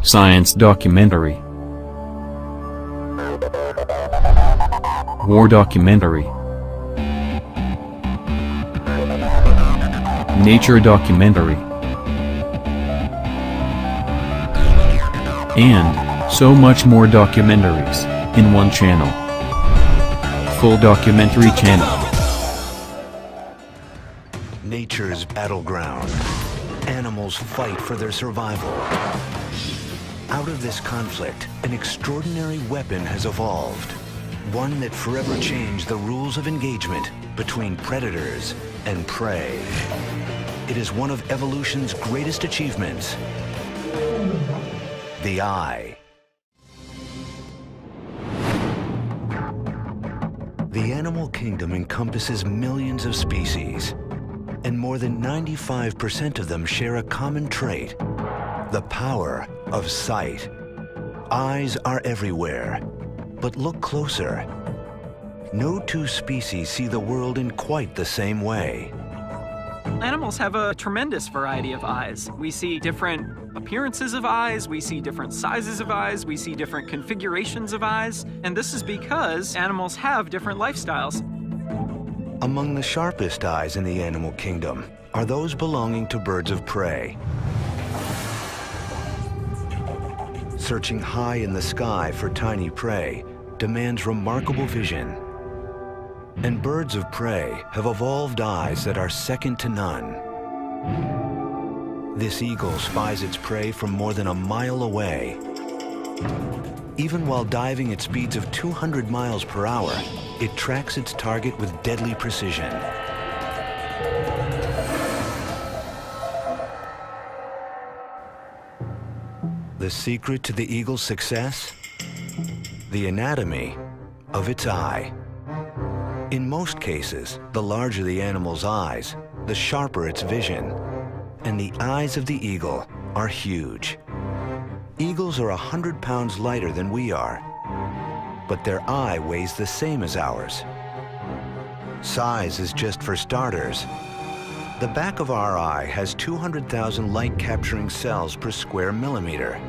Science documentary. War documentary. Nature documentary. And so much more documentaries in one channel. Full documentary channel. Nature's battleground. Animals fight for their survival. Out of this conflict, an extraordinary weapon has evolved. One that forever changed the rules of engagement between predators and prey. It is one of evolution's greatest achievements. The eye. The animal kingdom encompasses millions of species, and more than 95% of them share a common trait: the power of sight. Eyes are everywhere, but look closer. No two species see the world in quite the same way. Animals have a tremendous variety of eyes. We see different appearances of eyes, we see different sizes of eyes, we see different configurations of eyes, and this is because animals have different lifestyles. Among the sharpest eyes in the animal kingdom are those belonging to birds of prey. Searching high in the sky for tiny prey demands remarkable vision. And birds of prey have evolved eyes that are second to none. This eagle spies its prey from more than a mile away. Even while diving at speeds of 200 miles per hour, it tracks its target with deadly precision. The secret to the eagle's success? The anatomy of its eye. In most cases, the larger the animal's eyes, the sharper its vision. And the eyes of the eagle are huge. Eagles are 100 pounds lighter than we are, but their eye weighs the same as ours. Size is just for starters. The back of our eye has 200,000 light-capturing cells per square millimeter.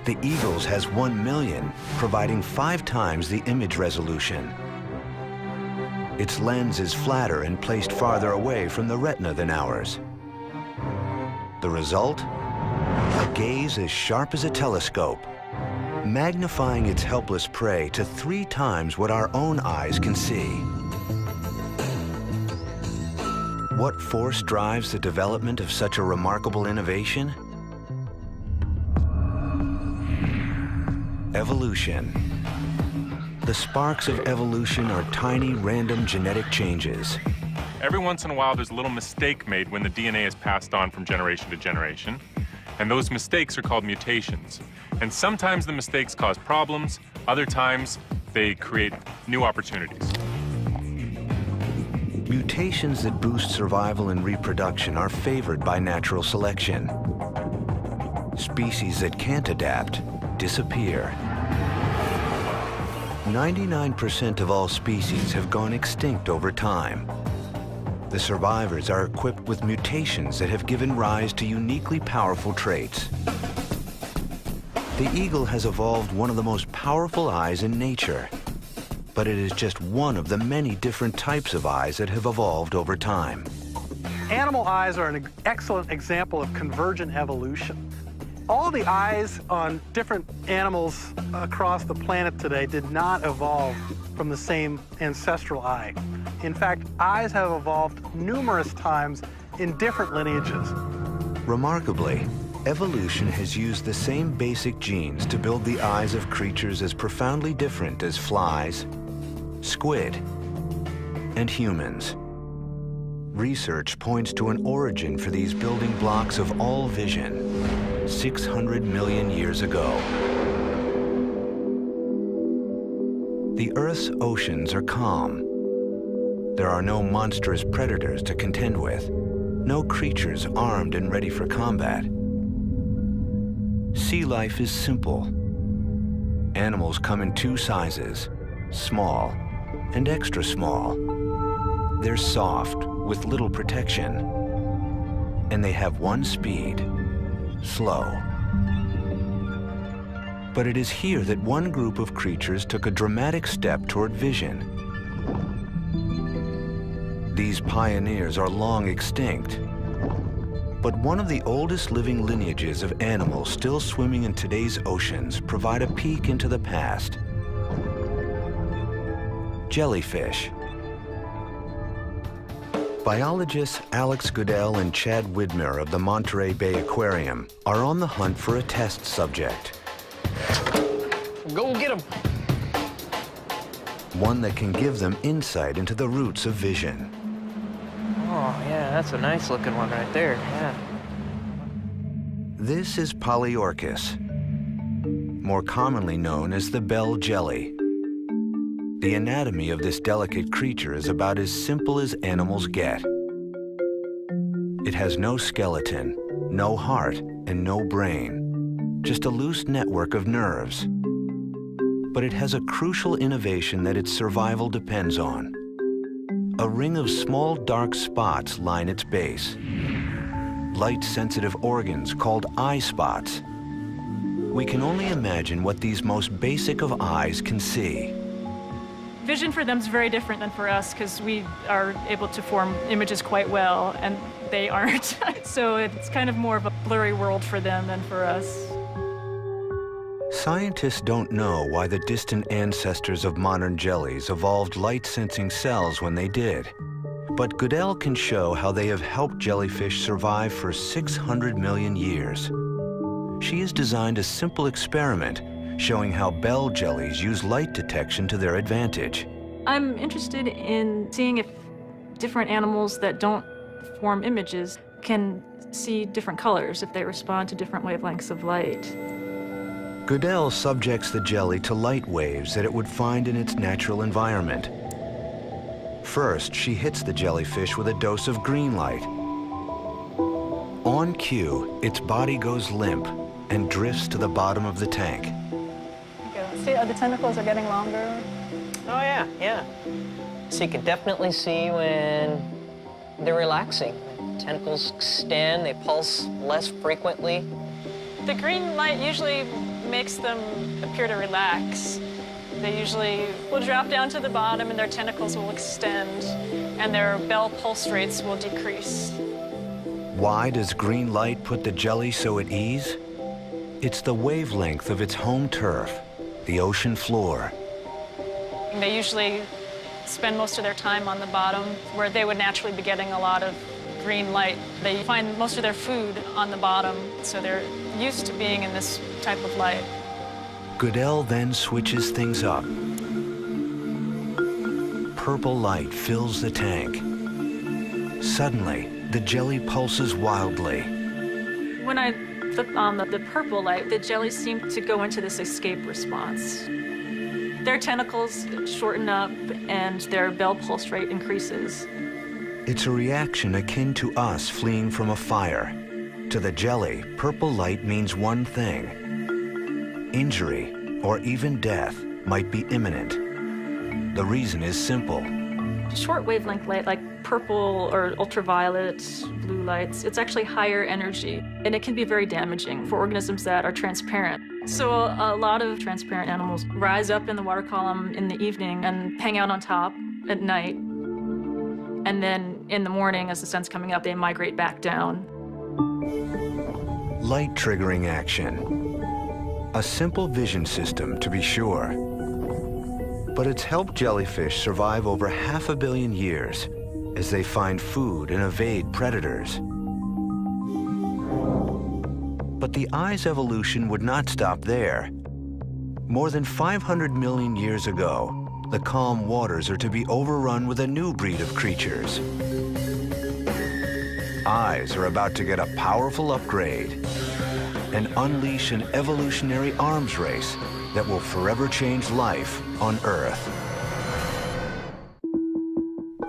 The eagle's has 1 million, providing 5 times the image resolution. Its lens is flatter and placed farther away from the retina than ours. The result? A gaze as sharp as a telescope, magnifying its helpless prey to 3 times what our own eyes can see. What force drives the development of such a remarkable innovation? Evolution. The sparks of evolution are tiny, random genetic changes. Every once in a while, there's a little mistake made when the DNA is passed on from generation to generation. And those mistakes are called mutations. And sometimes the mistakes cause problems, other times they create new opportunities. Mutations that boost survival and reproduction are favored by natural selection. Species that can't adapt disappear. 99% of all species have gone extinct over time. The survivors are equipped with mutations that have given rise to uniquely powerful traits. The eagle has evolved one of the most powerful eyes in nature, but it is just one of the many different types of eyes that have evolved over time. Animal eyes are an excellent example of convergent evolution. All the eyes on different animals across the planet today did not evolve from the same ancestral eye. In fact, eyes have evolved numerous times in different lineages. Remarkably, evolution has used the same basic genes to build the eyes of creatures as profoundly different as flies, squid, and humans. Research points to an origin for these building blocks of all vision 600 million years ago. The Earth's oceans are calm. There are no monstrous predators to contend with, no creatures armed and ready for combat. Sea life is simple. Animals come in 2 sizes, small and extra small. They're soft, with little protection, and they have one speed: slow. But it is here that one group of creatures took a dramatic step toward vision. These pioneers are long extinct, but one of the oldest living lineages of animals still swimming in today's oceans provide a peek into the past. Jellyfish. Biologists Alex Goodell and Chad Widmer of the Monterey Bay Aquarium are on the hunt for a test subject. Go get him. One that can give them insight into the roots of vision. Oh, yeah, that's a nice looking one right there, yeah. This is Polyorchis, more commonly known as the bell jelly. The anatomy of this delicate creature is about as simple as animals get. It has no skeleton, no heart, and no brain, just a loose network of nerves. But it has a crucial innovation that its survival depends on. A ring of small dark spots line its base. Light-sensitive organs called eye spots. We can only imagine what these most basic of eyes can see. Vision for them is very different than for us because we are able to form images quite well and they aren't. So it's kind of more of a blurry world for them than for us. Scientists don't know why the distant ancestors of modern jellies evolved light-sensing cells when they did. But Goodell can show how they have helped jellyfish survive for 600 million years. She has designed a simple experiment showing how bell jellies use light detection to their advantage. I'm interested in seeing if different animals that don't form images can see different colors if they respond to different wavelengths of light. Goodell subjects the jelly to light waves that it would find in its natural environment. First, she hits the jellyfish with a dose of green light. On cue, its body goes limp and drifts to the bottom of the tank. See, the tentacles are getting longer. Oh, yeah, yeah. So you can definitely see when they're relaxing. Tentacles extend, they pulse less frequently. The green light usually makes them appear to relax. They usually will drop down to the bottom and their tentacles will extend and their bell pulse rates will decrease. Why does green light put the jelly so at ease? It's the wavelength of its home turf, the ocean floor. They usually spend most of their time on the bottom where they would naturally be getting a lot of green light. They find most of their food on the bottom, so they're used to being in this type of light. Goodell then switches things up. Purple light fills the tank. Suddenly, the jelly pulses wildly. When I flip on the purple light, the jellies seem to go into this escape response. Their tentacles shorten up and their bell pulse rate increases. It's a reaction akin to us fleeing from a fire. To the jelly, purple light means one thing: injury or even death might be imminent. The reason is simple. Short wavelength light, like purple or ultraviolet, blue lights, it's actually higher energy, and it can be very damaging for organisms that are transparent. So a lot of transparent animals rise up in the water column in the evening and hang out on top at night. And then in the morning, as the sun's coming up, they migrate back down. Light triggering action. A simple vision system, to be sure. But it's helped jellyfish survive over 500 million years as they find food and evade predators. But the eye's evolution would not stop there. More than 500 million years ago, the calm waters are to be overrun with a new breed of creatures. Eyes are about to get a powerful upgrade and unleash an evolutionary arms race that will forever change life on Earth.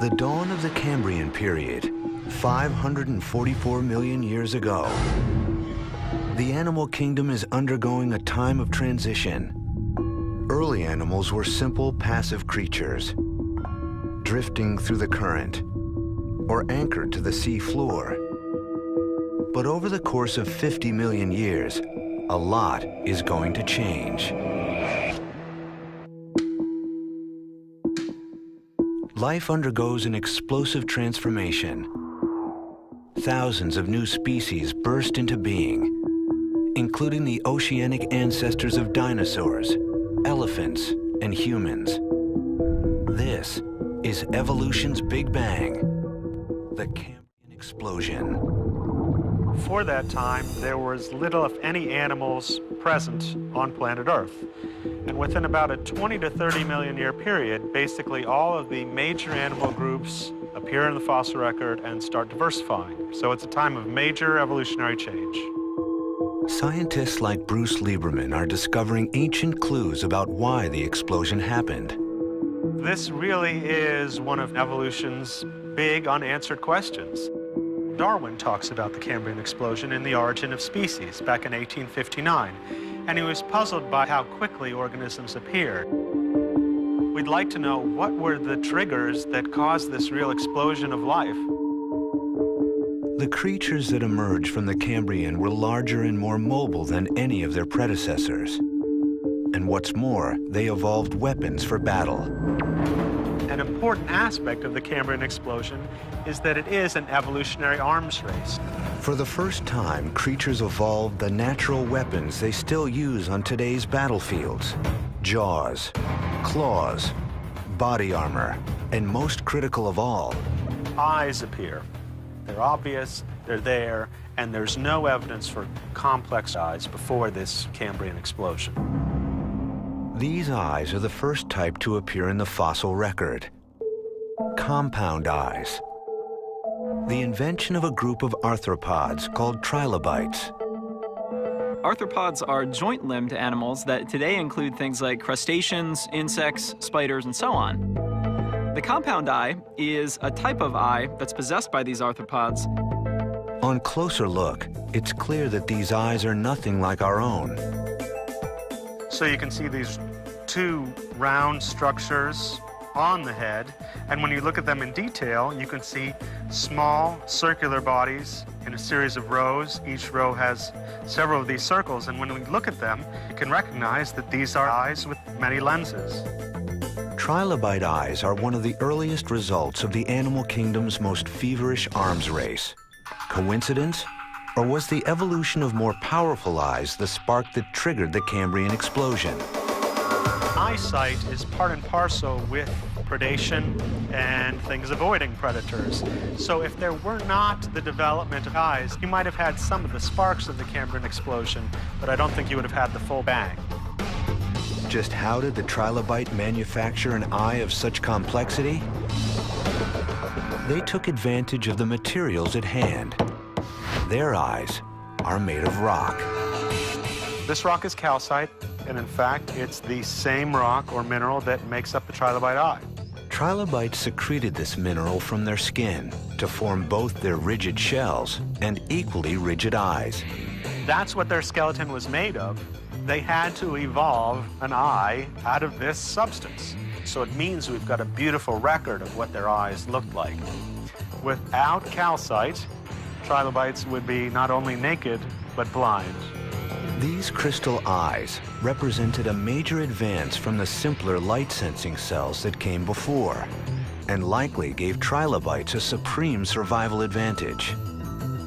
The dawn of the Cambrian period, 544 million years ago. The animal kingdom is undergoing a time of transition. Early animals were simple, passive creatures, drifting through the current or anchored to the sea floor. But over the course of 50 million years, a lot is going to change. Life undergoes an explosive transformation. Thousands of new species burst into being, including the oceanic ancestors of dinosaurs, elephants, and humans. This is evolution's Big Bang, the Cambrian explosion. For that time, there was little, if any, animals present on planet Earth. And within about a 20 to 30 million year period, basically all of the major animal groups appear in the fossil record and start diversifying. So it's a time of major evolutionary change. Scientists like Bruce Lieberman are discovering ancient clues about why the explosion happened. This really is one of evolution's big unanswered questions. Darwin talks about the Cambrian explosion in The Origin of Species back in 1859, and he was puzzled by how quickly organisms appeared. We'd like to know what were the triggers that caused this real explosion of life. The creatures that emerged from the Cambrian were larger and more mobile than any of their predecessors. And what's more, they evolved weapons for battle. An important aspect of the Cambrian explosion is that it is an evolutionary arms race. For the first time, creatures evolved the natural weapons they still use on today's battlefields: jaws, claws, body armor, and most critical of all, Eyes appear. They're obvious, they're there, and there's no evidence for complex eyes before this Cambrian explosion. these eyes are the first type to appear in the fossil record: compound eyes. The invention of a group of arthropods called trilobites. Arthropods are joint-limbed animals that today include things like crustaceans, insects, spiders, and so on. The compound eye is a type of eye that's possessed by these arthropods. On closer look, it's clear that these eyes are nothing like our own. So you can see these two round structures on the head, and when you look at them in detail, you can see small circular bodies in a series of rows. Each row has several of these circles, and when we look at them, you can recognize that these are eyes with many lenses. Trilobite eyes are one of the earliest results of the animal kingdom's most feverish arms race. Coincidence? Or was the evolution of more powerful eyes the spark that triggered the Cambrian explosion? Eyesight is part and parcel with predation and things avoiding predators. So if there were not the development of eyes, you might have had some of the sparks of the Cambrian explosion, but I don't think you would have had the full bang. Just how did the trilobite manufacture an eye of such complexity? They took advantage of the materials at hand. Their eyes are made of rock. This rock is calcite, and in fact, it's the same rock or mineral that makes up the trilobite eye. Trilobites secreted this mineral from their skin to form both their rigid shells and equally rigid eyes. That's what their skeleton was made of. They had to evolve an eye out of this substance. So it means we've got a beautiful record of what their eyes looked like. Without calcite, trilobites would be not only naked, but blind. These crystal eyes represented a major advance from the simpler light-sensing cells that came before, and likely gave trilobites a supreme survival advantage.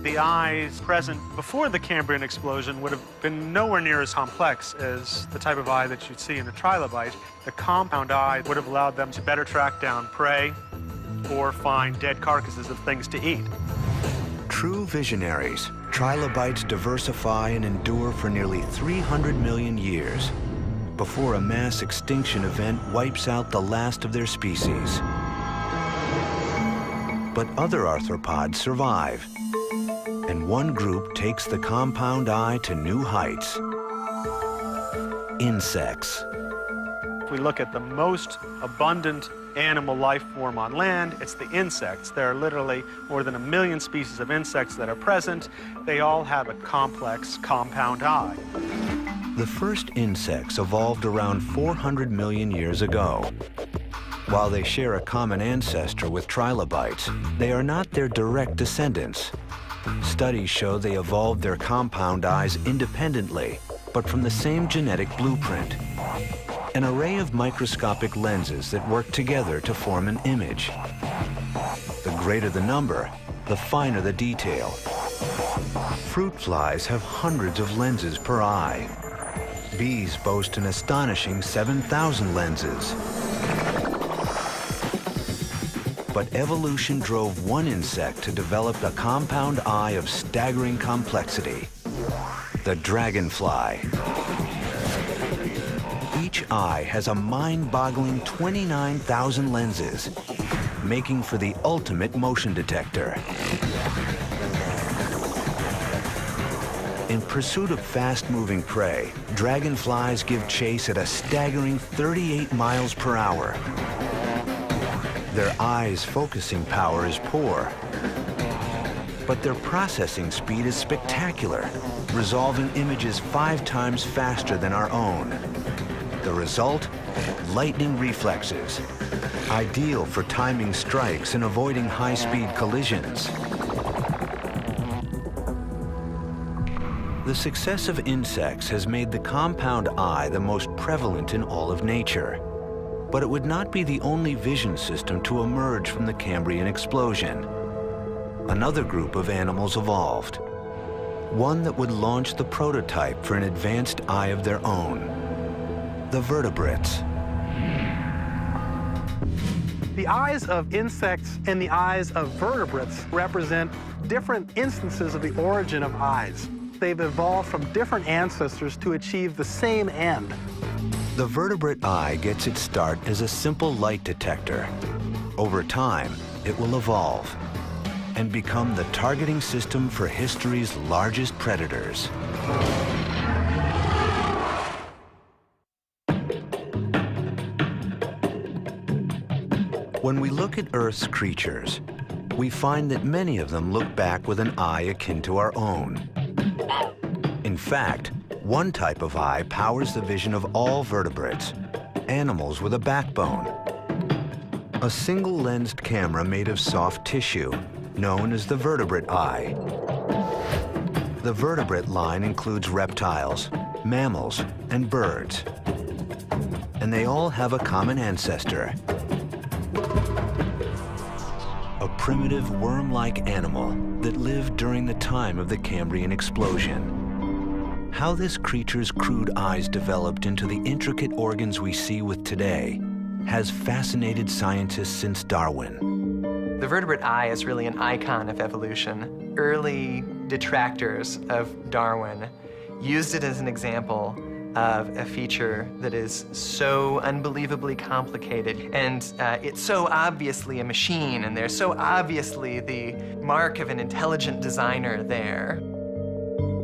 The eyes present before the Cambrian explosion would have been nowhere near as complex as the type of eye that you'd see in a trilobite. The compound eye would have allowed them to better track down prey or find dead carcasses of things to eat. True visionaries, trilobites diversify and endure for nearly 300 million years before a mass extinction event wipes out the last of their species. But other arthropods survive, and one group takes the compound eye to new heights: insects. If we look at the most abundant animal life form on land, it's the insects. There are literally more than 1 million species of insects that are present. They all have a complex compound eye. The first insects evolved around 400 million years ago. While they share a common ancestor with trilobites, they are not their direct descendants. Studies show they evolved their compound eyes independently, but from the same genetic blueprint. An array of microscopic lenses that work together to form an image. The greater the number, the finer the detail. Fruit flies have hundreds of lenses per eye. Bees boast an astonishing 7,000 lenses. But evolution drove one insect to develop a compound eye of staggering complexity: the dragonfly. Each eye has a mind-boggling 29,000 lenses, making for the ultimate motion detector. In pursuit of fast-moving prey, dragonflies give chase at a staggering 38 miles per hour. Their eyes' focusing power is poor, but their processing speed is spectacular, resolving images 5 times faster than our own. The result? Lightning reflexes, ideal for timing strikes and avoiding high-speed collisions. The success of insects has made the compound eye the most prevalent in all of nature. But it would not be the only vision system to emerge from the Cambrian explosion. Another group of animals evolved, one that would launch the prototype for an advanced eye of their own: the vertebrates. The eyes of insects and the eyes of vertebrates represent different instances of the origin of eyes. They've evolved from different ancestors to achieve the same end. The vertebrate eye gets its start as a simple light detector. Over time, it will evolve and become the targeting system for history's largest predators. When we look at Earth's creatures, we find that many of them look back with an eye akin to our own. In fact, one type of eye powers the vision of all vertebrates, animals with a backbone. A single-lensed camera made of soft tissue, known as the vertebrate eye. The vertebrate line includes reptiles, mammals, and birds. And they all have a common ancestor: a primitive worm-like animal that lived during the time of the Cambrian explosion. How this creature's crude eyes developed into the intricate organs we see with today has fascinated scientists since Darwin. The vertebrate eye is really an icon of evolution. Early detractors of Darwin used it as an example of a feature that is so unbelievably complicated, and it's so obviously a machine, and there's so obviously the mark of an intelligent designer there.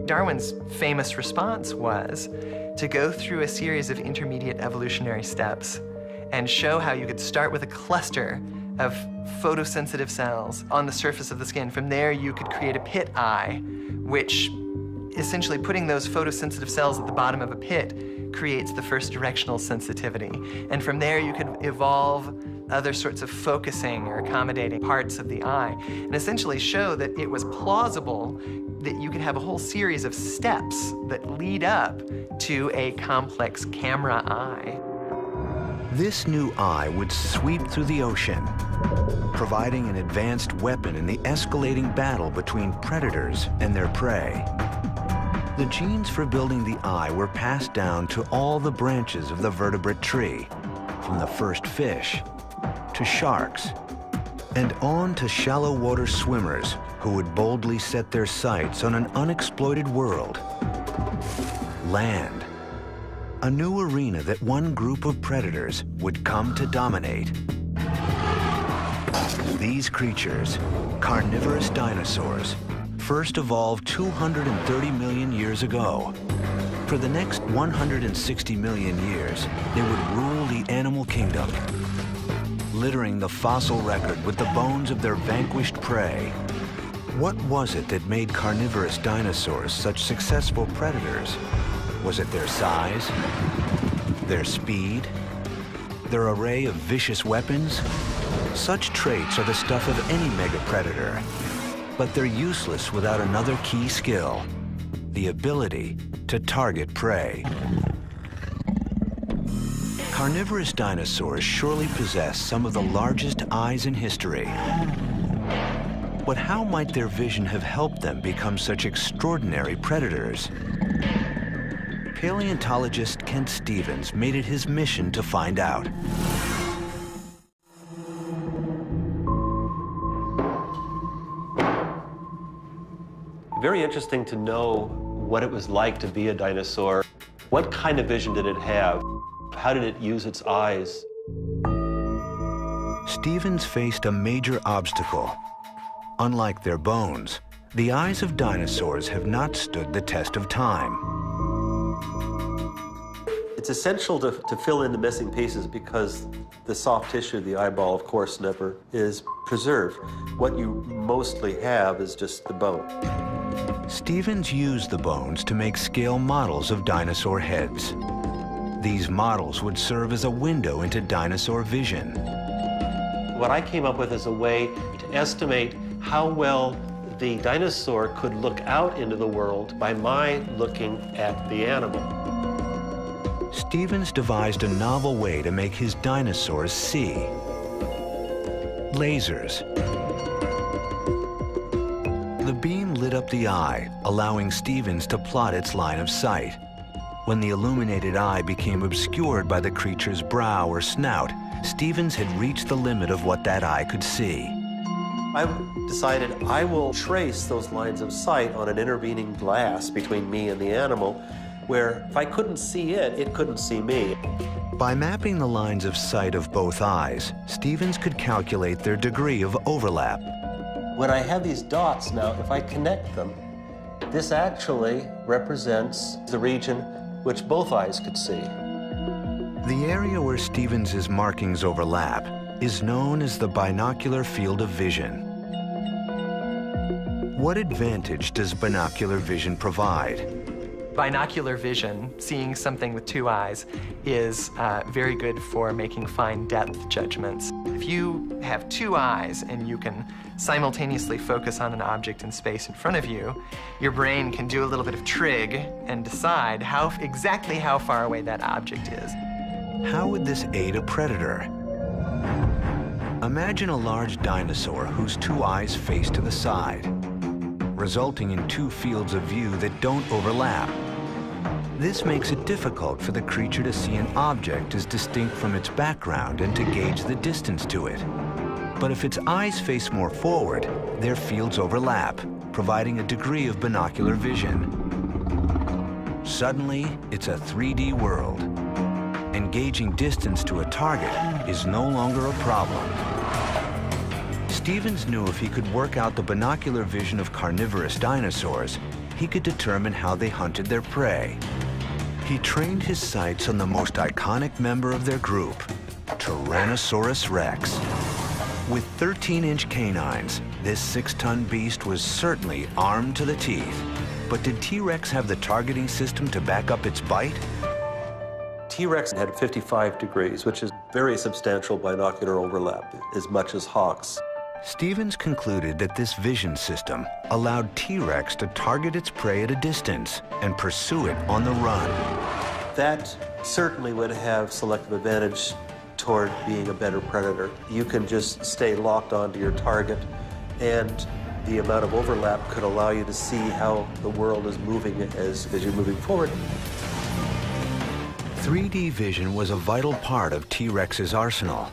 Darwin's famous response was to go through a series of intermediate evolutionary steps and show how you could start with a cluster of photosensitive cells on the surface of the skin. From there, you could create a pit eye, which essentially putting those photosensitive cells at the bottom of a pit creates the first directional sensitivity. And from there, you could evolve other sorts of focusing or accommodating parts of the eye, and essentially show that it was plausible that you could have a whole series of steps that lead up to a complex camera eye. This new eye would sweep through the ocean, providing an advanced weapon in the escalating battle between predators and their prey. The genes for building the eye were passed down to all the branches of the vertebrate tree, from the first fish to sharks, and on to shallow water swimmers who would boldly set their sights on an unexploited world. Land, a new arena that one group of predators would come to dominate. These creatures, carnivorous dinosaurs, first evolved 230 million years ago. For the next 160 million years, they would rule the animal kingdom, littering the fossil record with the bones of their vanquished prey. What was it that made carnivorous dinosaurs such successful predators? Was it their size, their speed, their array of vicious weapons? Such traits are the stuff of any megapredator. but they're useless without another key skill, the ability to target prey. Carnivorous dinosaurs surely possess some of the largest eyes in history. But how might their vision have helped them become such extraordinary predators? Paleontologist Kent Stevens made it his mission to find out. Very interesting to know what it was like to be a dinosaur. What kind of vision did it have? How did it use its eyes? Stevens faced a major obstacle. Unlike their bones, the eyes of dinosaurs have not stood the test of time. It's essential to fill in the missing pieces because the soft tissue, the eyeball, of course, never is preserved. What you mostly have is just the bone. Stevens used the bones to make scale models of dinosaur heads. These models would serve as a window into dinosaur vision. What I came up with is a way to estimate how well the dinosaur could look out into the world by my looking at the animal. Stevens devised a novel way to make his dinosaurs see. Lasers. The beam lit up the eye, allowing Stevens to plot its line of sight. When the illuminated eye became obscured by the creature's brow or snout, Stevens had reached the limit of what that eye could see. I decided I will trace those lines of sight on an intervening glass between me and the animal, where if I couldn't see it, it couldn't see me. By mapping the lines of sight of both eyes, Stevens could calculate their degree of overlap. When I have these dots now, if I connect them, this actually represents the region which both eyes could see. The area where Stevens's markings overlap is known as the binocular field of vision. What advantage does binocular vision provide? Binocular vision, seeing something with two eyes, is very good for making fine depth judgments. If you have two eyes and you can simultaneously focus on an object in space in front of you, your brain can do a little bit of trig and decide exactly how far away that object is. How would this aid a predator? Imagine a large dinosaur whose two eyes face to the side, resulting in two fields of view that don't overlap. This makes it difficult for the creature to see an object as distinct from its background and to gauge the distance to it. But if its eyes face more forward, their fields overlap, providing a degree of binocular vision. Suddenly, it's a 3D world. Engaging distance to a target is no longer a problem. Stevens knew if he could work out the binocular vision of carnivorous dinosaurs, he could determine how they hunted their prey. He trained his sights on the most iconic member of their group, Tyrannosaurus rex. With 13-inch canines, this 6-ton beast was certainly armed to the teeth. But did T-Rex have the targeting system to back up its bite? T-Rex had 55 degrees, which is very substantial binocular overlap, as much as hawks. Stevens concluded that this vision system allowed T-Rex to target its prey at a distance and pursue it on the run. That certainly would have selective advantage toward being a better predator. You can just stay locked onto your target, and the amount of overlap could allow you to see how the world is moving as you're moving forward. 3D vision was a vital part of T-Rex's arsenal.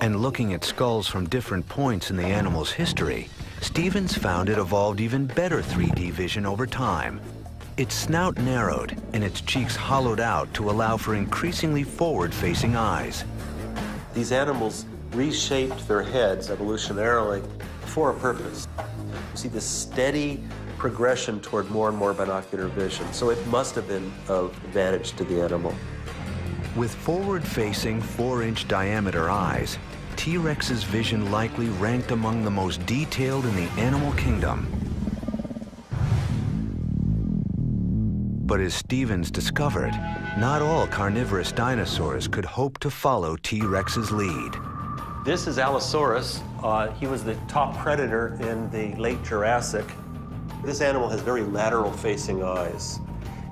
And looking at skulls from different points in the animal's history, Stevens found it evolved even better 3D vision over time. Its snout narrowed and its cheeks hollowed out to allow for increasingly forward-facing eyes. These animals reshaped their heads evolutionarily for a purpose. You see this steady progression toward more and more binocular vision, so it must have been of advantage to the animal. With forward-facing 4-inch diameter eyes, T-Rex's vision likely ranked among the most detailed in the animal kingdom. But as Stevens discovered, not all carnivorous dinosaurs could hope to follow T-Rex's lead. This is Allosaurus He was the top predator in the late Jurassic. This animal has very lateral-facing eyes.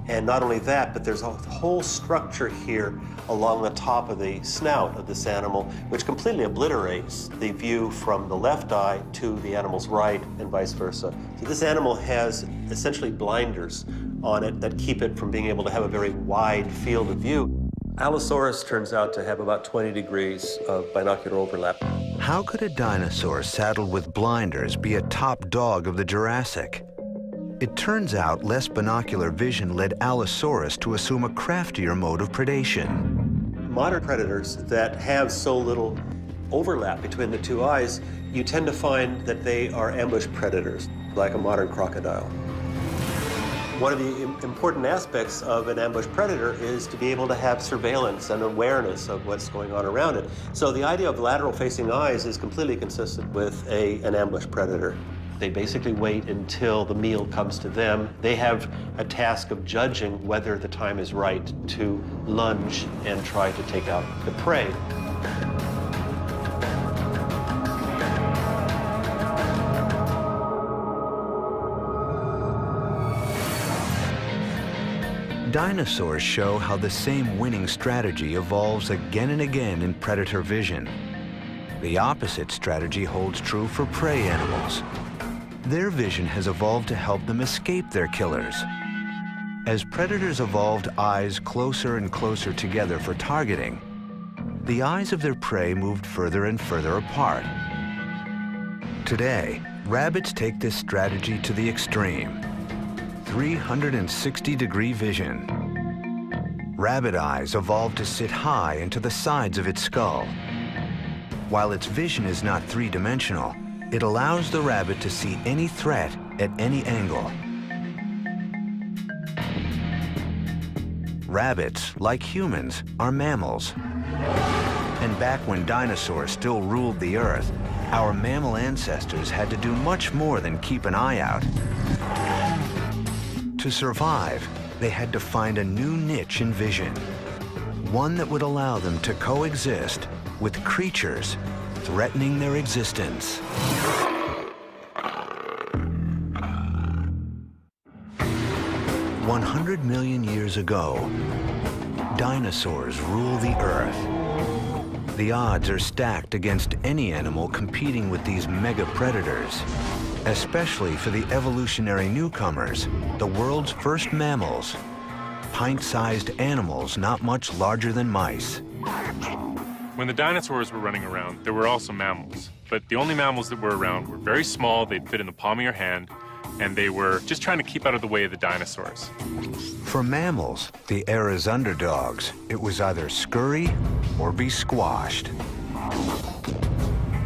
And not only that, but there's a whole structure here along the top of the snout of this animal, which completely obliterates the view from the left eye to the animal's right and vice versa. So this animal has essentially blinders on it that keep it from being able to have a very wide field of view. Allosaurus turns out to have about 20 degrees of binocular overlap. How could a dinosaur saddled with blinders be a top dog of the Jurassic? It turns out less binocular vision led Allosaurus to assume a craftier mode of predation. Modern predators that have so little overlap between the two eyes, you tend to find that they are ambush predators, like a modern crocodile. One of the important aspects of an ambush predator is to be able to have surveillance and awareness of what's going on around it. So the idea of lateral-facing eyes is completely consistent with an ambush predator. They basically wait until the meal comes to them. They have a task of judging whether the time is right to lunge and try to take out the prey. Dinosaurs show how the same winning strategy evolves again and again in predator vision. The opposite strategy holds true for prey animals. Their vision has evolved to help them escape their killers. As predators evolved eyes closer and closer together for targeting, the eyes of their prey moved further and further apart. Today, rabbits take this strategy to the extreme. 360-degree vision. Rabbit eyes evolved to sit high into the sides of its skull. While its vision is not three-dimensional, it allows the rabbit to see any threat at any angle. Rabbits, like humans, are mammals. And back when dinosaurs still ruled the earth, our mammal ancestors had to do much more than keep an eye out. To survive, they had to find a new niche in vision, one that would allow them to coexist with creatures threatening their existence. 100 million years ago, dinosaurs rule the Earth. The odds are stacked against any animal competing with these mega predators, especially for the evolutionary newcomers, the world's first mammals, pint-sized animals not much larger than mice. When the dinosaurs were running around, there were also mammals. But the only mammals that were around were very small, they'd fit in the palm of your hand, and they were just trying to keep out of the way of the dinosaurs. For mammals, the era's underdogs, it was either scurry or be squashed.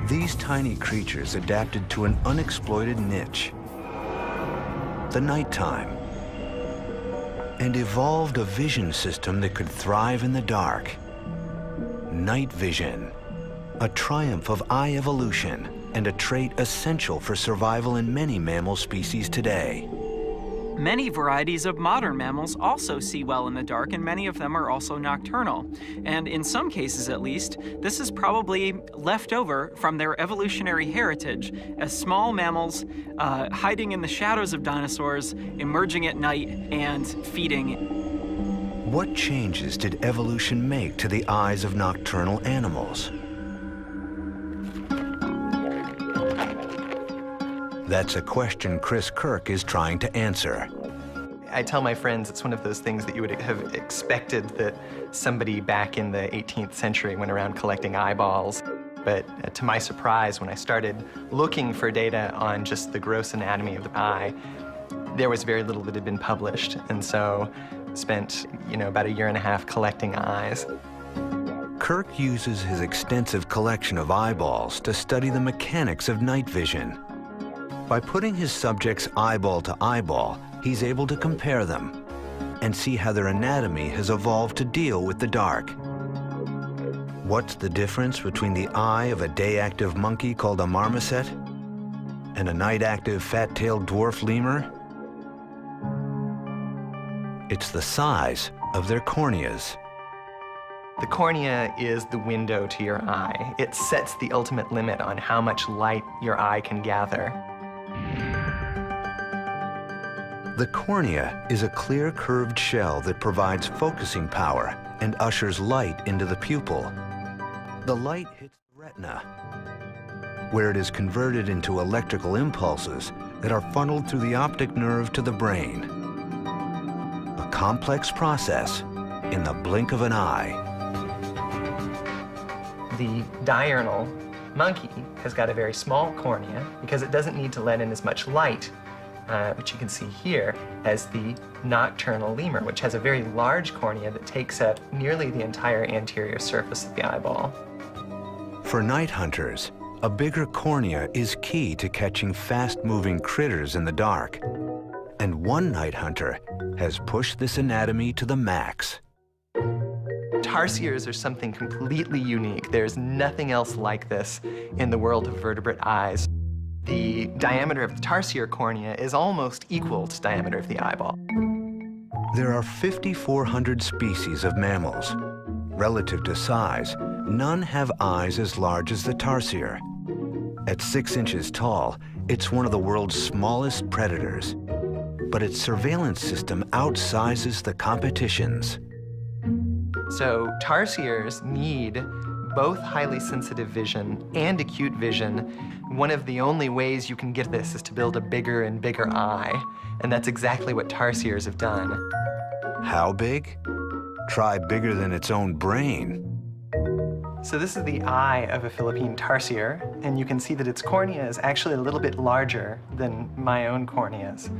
These tiny creatures adapted to an unexploited niche, the nighttime, and evolved a vision system that could thrive in the dark. Night vision, a triumph of eye evolution and a trait essential for survival in many mammal species today. Many varieties of modern mammals also see well in the dark, and many of them are also nocturnal. And in some cases, at least, this is probably left over from their evolutionary heritage as small mammals hiding in the shadows of dinosaurs, emerging at night, and feeding. What changes did evolution make to the eyes of nocturnal animals? That's a question Chris Kirk is trying to answer. I tell my friends it's one of those things that you would have expected that somebody back in the 18th century went around collecting eyeballs. But to my surprise, when I started looking for data on just the gross anatomy of the eye, there was very little that had been published. And so spent, about 1.5 years collecting eyes. Kirk uses his extensive collection of eyeballs to study the mechanics of night vision. By putting his subjects eyeball to eyeball, he's able to compare them and see how their anatomy has evolved to deal with the dark. What's the difference between the eye of a day-active monkey called a marmoset and a night-active fat-tailed dwarf lemur? It's the size of their corneas. The cornea is the window to your eye. It sets the ultimate limit on how much light your eye can gather. The cornea is a clear curved shell that provides focusing power and ushers light into the pupil. The light hits the retina, where it is converted into electrical impulses that are funneled through the optic nerve to the brain. A complex process in the blink of an eye. The diurnal monkey has got a very small cornea because it doesn't need to let in as much light, which you can see here, as the nocturnal lemur, which has a very large cornea that takes up nearly the entire anterior surface of the eyeball. For night hunters, a bigger cornea is key to catching fast-moving critters in the dark. And one night hunter has pushed this anatomy to the max. Tarsiers are something completely unique. There's nothing else like this in the world of vertebrate eyes. The diameter of the tarsier cornea is almost equal to the diameter of the eyeball. There are 5,400 species of mammals. Relative to size, none have eyes as large as the tarsier. At 6 inches tall, it's one of the world's smallest predators. But its surveillance system outsizes the competition's. So tarsiers need both highly sensitive vision and acute vision. One of the only ways you can get this is to build a bigger and bigger eye, and that's exactly what tarsiers have done. How big? Try bigger than its own brain. So this is the eye of a Philippine tarsier, and you can see that its cornea is actually a little bit larger than my own corneas.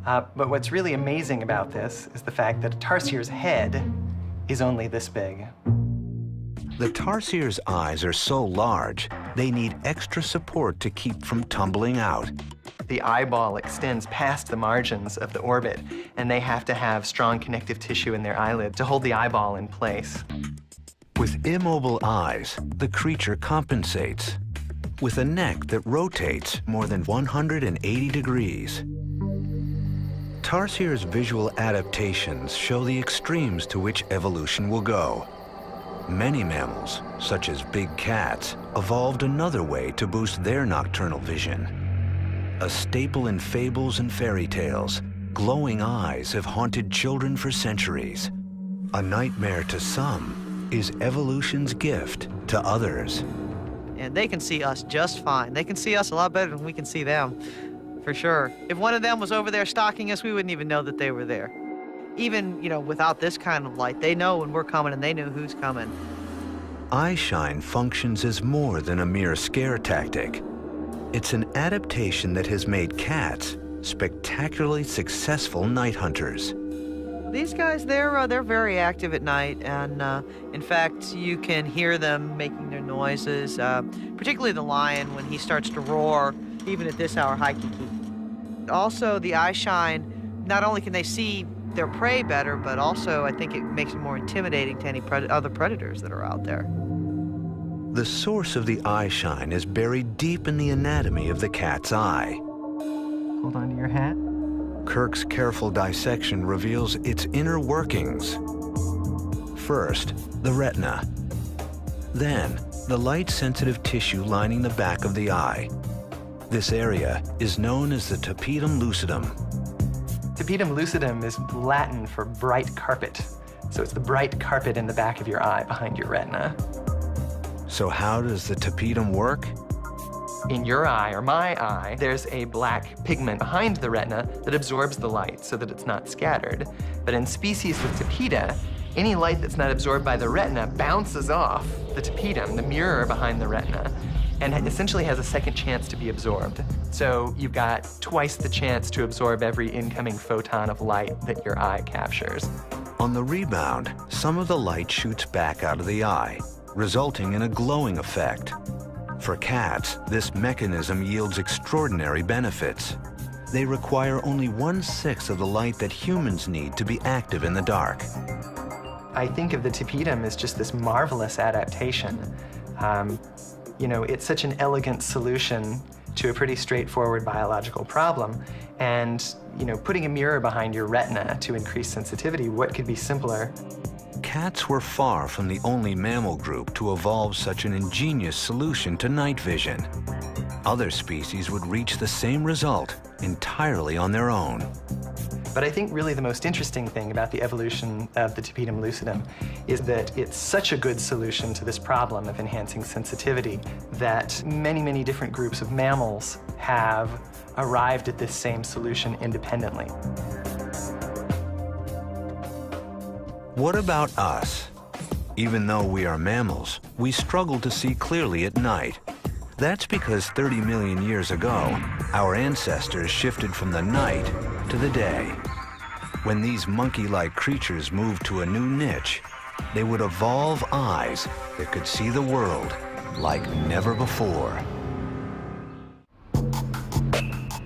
But what's really amazing about this is the fact that a tarsier's head is only this big. The tarsier's eyes are so large, they need extra support to keep from tumbling out. The eyeball extends past the margins of the orbit, and they have to have strong connective tissue in their eyelid to hold the eyeball in place. With immobile eyes, the creature compensates. With a neck that rotates more than 180 degrees. Tarsier's visual adaptations show the extremes to which evolution will go. Many mammals, such as big cats, evolved another way to boost their nocturnal vision. A staple in fables and fairy tales, glowing eyes have haunted children for centuries. A nightmare to some is evolution's gift to others. And they can see us just fine. They can see us a lot better than we can see them, for sure. If one of them was over there stalking us, we wouldn't even know that they were there. Even, without this kind of light, they know when we're coming and they know who's coming. Eyeshine functions as more than a mere scare tactic. It's an adaptation that has made cats spectacularly successful night hunters. These guys, they're very active at night, and in fact, you can hear them making their noises, particularly the lion when he starts to roar, even at this hour, high-kiki. Also, the eyeshine, not only can they see their prey better, but also I think it makes it more intimidating to any other predators that are out there. The source of the eyeshine is buried deep in the anatomy of the cat's eye. Hold on to your hat. Kirk's careful dissection reveals its inner workings. First, the retina. Then, the light-sensitive tissue lining the back of the eye. This area is known as the tapetum lucidum. Tapetum lucidum is Latin for bright carpet. So it's the bright carpet in the back of your eye behind your retina. So how does the tapetum work? In your eye, or my eye, there's a black pigment behind the retina that absorbs the light so that it's not scattered. But in species with tapeta, any light that's not absorbed by the retina bounces off the tapetum, the mirror behind the retina, and essentially has a second chance to be absorbed. So you've got twice the chance to absorb every incoming photon of light that your eye captures. On the rebound, some of the light shoots back out of the eye, resulting in a glowing effect. For cats, this mechanism yields extraordinary benefits. They require only 1/6 of the light that humans need to be active in the dark. I think of the tapetum as just this marvelous adaptation. It's such an elegant solution to a pretty straightforward biological problem. And, putting a mirror behind your retina to increase sensitivity, what could be simpler? cats were far from the only mammal group to evolve such an ingenious solution to night vision. Other species would reach the same result entirely on their own. But I think really the most interesting thing about the evolution of the tapetum lucidum is that it's such a good solution to this problem of enhancing sensitivity that many, many different groups of mammals have arrived at this same solution independently. What about us? Even though we are mammals, we struggle to see clearly at night. That's because 30 million years ago, our ancestors shifted from the night to the day. When these monkey-like creatures moved to a new niche, they would evolve eyes that could see the world like never before.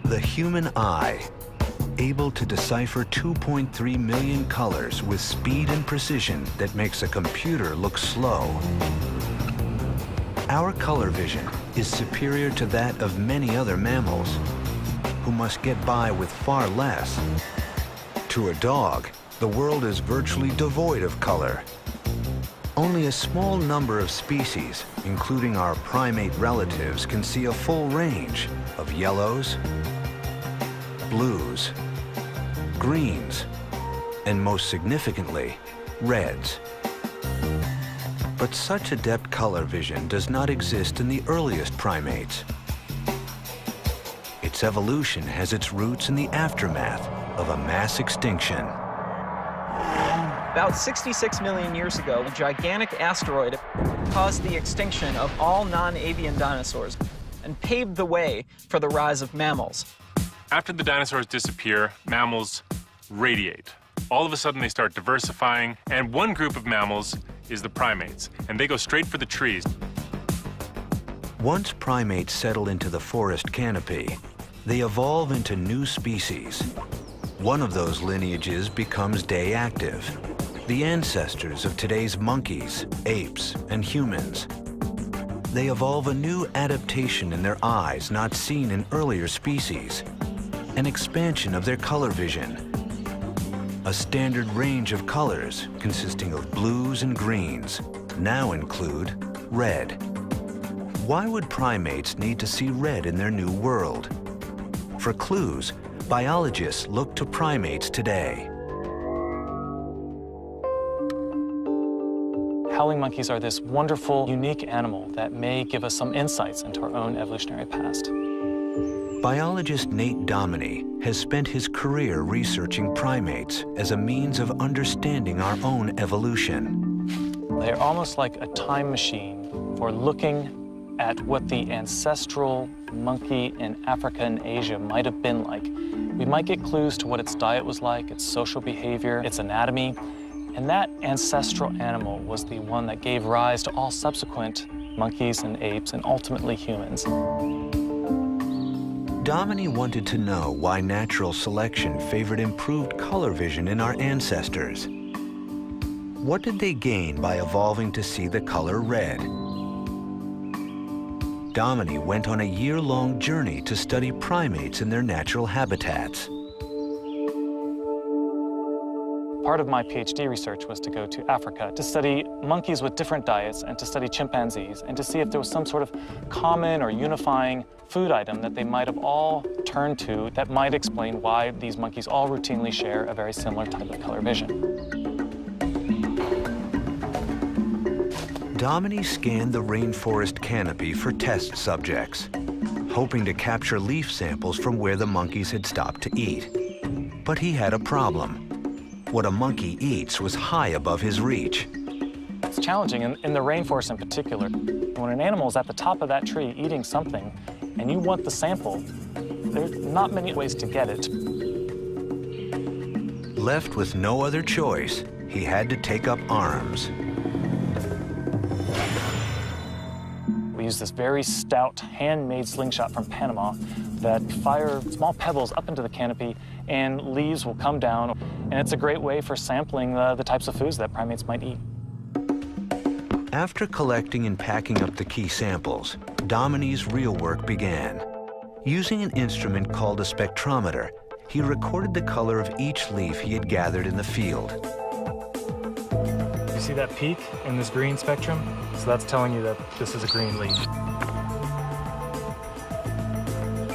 The human eye, able to decipher 2.3 million colors with speed and precision that makes a computer look slow. Our color vision is superior to that of many other mammals, who must get by with far less. To a dog, the world is virtually devoid of color. Only a small number of species, including our primate relatives, can see a full range of yellows, blues, greens, and most significantly, reds. But such adept color vision does not exist in the earliest primates. Its evolution has its roots in the aftermath of a mass extinction. About 66 million years ago, a gigantic asteroid caused the extinction of all non-avian dinosaurs and paved the way for the rise of mammals. After the dinosaurs disappear, mammals radiate. All of a sudden, they start diversifying, and one group of mammals is the primates, and they go straight for the trees. Once primates settle into the forest canopy, they evolve into new species. One of those lineages becomes day active, the ancestors of today's monkeys, apes, and humans. They evolve a new adaptation in their eyes not seen in earlier species, an expansion of their color vision. A standard range of colors consisting of blues and greens now include red. Why would primates need to see red in their new world? For clues, biologists look to primates today. Howling monkeys are this wonderful, unique animal that may give us some insights into our own evolutionary past. Biologist Nate Dominy has spent his career researching primates as a means of understanding our own evolution. They're almost like a time machine for looking at what the ancestral monkey in Africa and Asia might have been like. We might get clues to what its diet was like, its social behavior, its anatomy, and that ancestral animal was the one that gave rise to all subsequent monkeys and apes and ultimately humans. Dominy wanted to know why natural selection favored improved color vision in our ancestors. What did they gain by evolving to see the color red? Dominy went on a year-long journey to study primates in their natural habitats. Part of my PhD research was to go to Africa to study monkeys with different diets and to study chimpanzees and to see if there was some sort of common or unifying food item that they might have all turned to that might explain why these monkeys all routinely share a very similar type of color vision. Dominy scanned the rainforest canopy for test subjects, hoping to capture leaf samples from where the monkeys had stopped to eat. But he had a problem. What a monkey eats was high above his reach. It's challenging in the rainforest in particular. When an animal is at the top of that tree eating something and you want the sample, there's not many ways to get it. Left with no other choice, he had to take up arms. We use this very stout, handmade slingshot from Panama that fire small pebbles up into the canopy and leaves will come down. And it's a great way for sampling the types of foods that primates might eat. After collecting and packing up the key samples, Dominy's real work began. Using an instrument called a spectrometer, he recorded the color of each leaf he had gathered in the field. see that peak in this green spectrum? So that's telling you that this is a green leaf.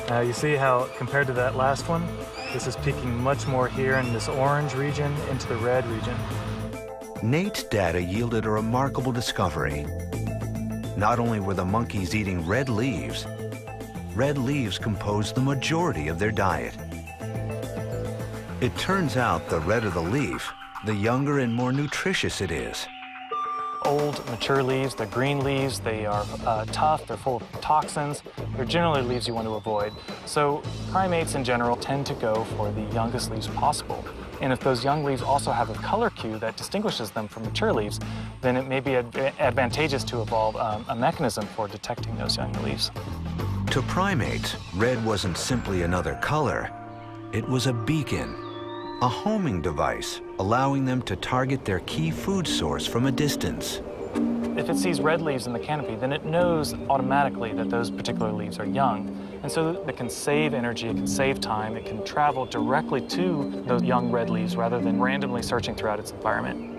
Now you see how, compared to that last one, this is peaking much more here in this orange region into the red region. Nate's data yielded a remarkable discovery. Not only were the monkeys eating red leaves composed the majority of their diet. It turns out the redder the leaf, the younger and more nutritious it is. Old, mature leaves, they're green leaves, they are tough, they're full of toxins. They're generally leaves you want to avoid. So primates in general tend to go for the youngest leaves possible. And if those young leaves also have a color cue that distinguishes them from mature leaves, then it may be advantageous to evolve a mechanism for detecting those young leaves. To primates, red wasn't simply another color. It was a beacon, a homing device, allowing them to target their key food source from a distance. If it sees red leaves in the canopy, then it knows automatically that those particular leaves are young. And so it can save energy, it can save time, it can travel directly to those young red leaves rather than randomly searching throughout its environment.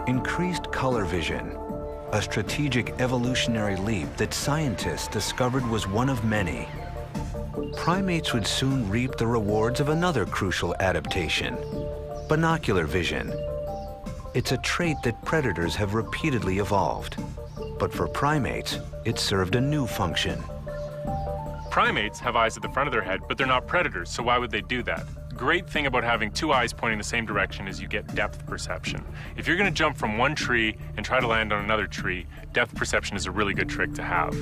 Increased color vision, a strategic evolutionary leap that scientists discovered was one of many. Primates would soon reap the rewards of another crucial adaptation, binocular vision. It's a trait that predators have repeatedly evolved. But for primates, it served a new function. Primates have eyes at the front of their head, but they're not predators, so why would they do that? Great thing about having two eyes pointing the same direction is you get depth perception. If you're going to jump from one tree and try to land on another tree, depth perception is a really good trick to have.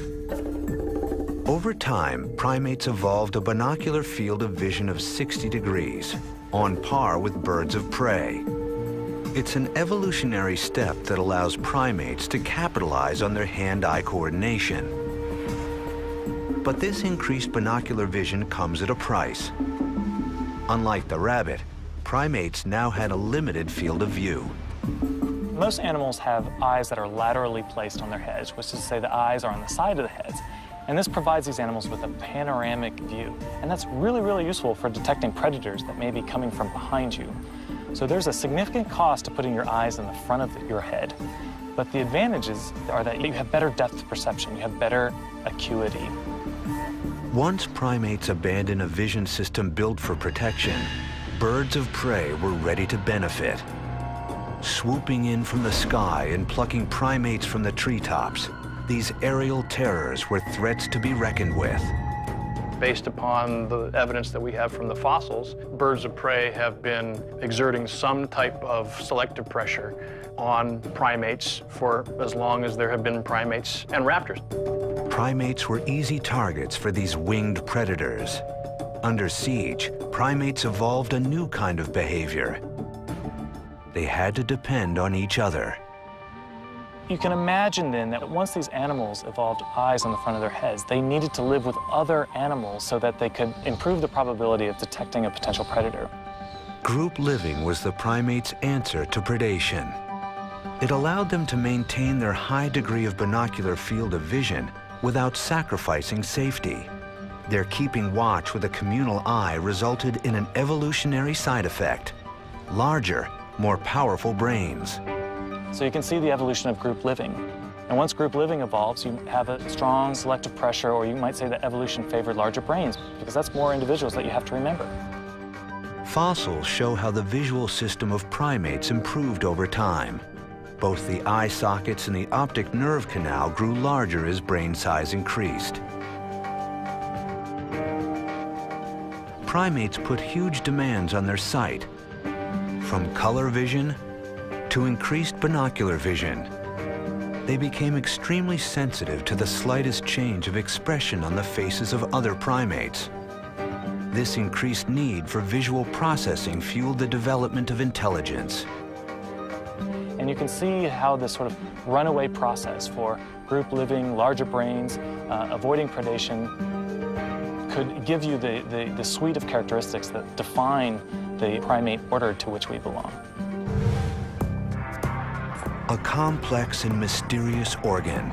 Over time, primates evolved a binocular field of vision of 60 degrees, on par with birds of prey. It's an evolutionary step that allows primates to capitalize on their hand-eye coordination. But this increased binocular vision comes at a price. Unlike the rabbit, primates now had a limited field of view. Most animals have eyes that are laterally placed on their heads, which is to say the eyes are on the side of the heads. And this provides these animals with a panoramic view. And that's really, really useful for detecting predators that may be coming from behind you. So there's a significant cost to putting your eyes in the front of your head. But the advantages are that you have better depth perception, you have better acuity. Once primates abandoned a vision system built for protection, birds of prey were ready to benefit. Swooping in from the sky and plucking primates from the treetops, these aerial terrors were threats to be reckoned with. Based upon the evidence that we have from the fossils, birds of prey have been exerting some type of selective pressure on primates for as long as there have been primates and raptors. Primates were easy targets for these winged predators. Under siege, primates evolved a new kind of behavior. They had to depend on each other. You can imagine then that once these animals evolved eyes on the front of their heads, they needed to live with other animals so that they could improve the probability of detecting a potential predator. Group living was the primates' answer to predation. It allowed them to maintain their high degree of binocular field of vision without sacrificing safety. Their keeping watch with a communal eye resulted in an evolutionary side effect: larger, more powerful brains. So you can see the evolution of group living. And once group living evolves, you have a strong selective pressure, or you might say that evolution favored larger brains, because that's more individuals that you have to remember. Fossils show how the visual system of primates improved over time. Both the eye sockets and the optic nerve canal grew larger as brain size increased. Primates put huge demands on their sight, from color vision to increased binocular vision. They became extremely sensitive to the slightest change of expression on the faces of other primates. This increased need for visual processing fueled the development of intelligence. And you can see how this sort of runaway process for group living, larger brains, avoiding predation, could give you the suite of characteristics that define the primate order to which we belong. A complex and mysterious organ,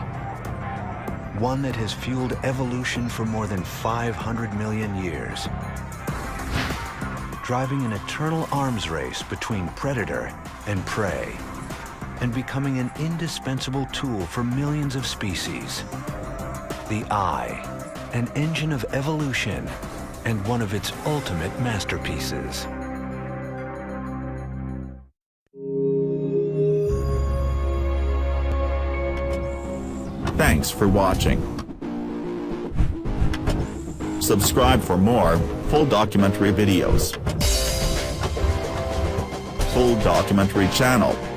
one that has fueled evolution for more than 500 million years. driving an eternal arms race between predator and prey, and becoming an indispensable tool for millions of species. The eye, an engine of evolution, and one of its ultimate masterpieces. Thanks for watching. Subscribe for more full documentary videos. Full Documentary Channel.